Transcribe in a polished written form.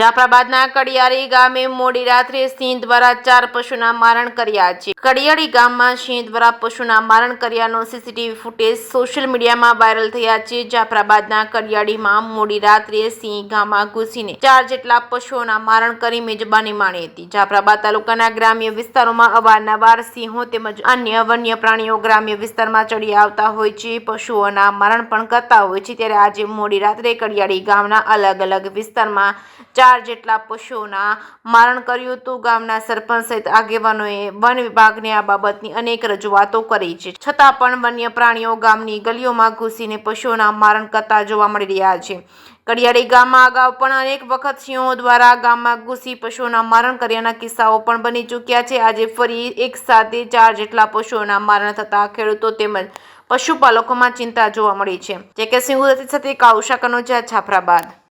જાફરાબાદના કડિયારી ગામે મોડી રાત્રે સિંહ દ્વારા 4 પશુના મારણ કર્યા છે। કડિયારી ગામમાં સિંહ દ્વારા પશુના મારણ કર્યાનો સીસીટીવી ફૂટેજ સોશિયલ મીડિયામાં વાયરલ થયા છે। જાફરાબાદના કડિયારીમાં મોડી રાત્રે સિંહ ગામમાં ઘૂસીને 4 જેટલા પશુઓના મારણ કરી મેજબાની માણી હતી। જાફરાબાદ તાલુકાના ગ્રામ્ય વિસ્તારોમાં અવારનવાર સિંહો તેમજ અન્ય વન્ય પ્રાણીઓ ગ્રામ્ય વિસ્તારમાં ચડી આવતા હોય છે, પશુઓના મારણ પણ કરતા હોય છે। ત્યારે આજે મોડી રાત્રે કડિયારી ગામના અલગ અલગ વિસ્તારમાં 4 જેટલા પશુઓના મારણ કર્યું હતું। ગામના સરપંચ સહિત આગેવાનોએ વન વિભાગને આ બાબતની અનેક રજૂઆતો કરી છે, છતાં પણ વન્ય પ્રાણીઓ ગામની ગલીઓમાં ઘૂસીને પશુઓના મારણ કરતા જોવા મળી રહ્યા છે। કડિયારી ગામમાં અગાઉ પણ અનેક વખત સિંહો દ્વારા ગામમાં ઘૂસી પશુઓના મારણ કર્યાના કિસ્સાઓ પણ બની ચૂક્યા છે। આજે ફરી એક સાથે 4 જેટલા પશુઓના મારણ થતા ખેડૂતો તેમજ પશુપાલકોમાં ચિંતા જોવા મળી છે। જે કે સિંગુ સાથે કાઉશાકનો જાફરાબાદ।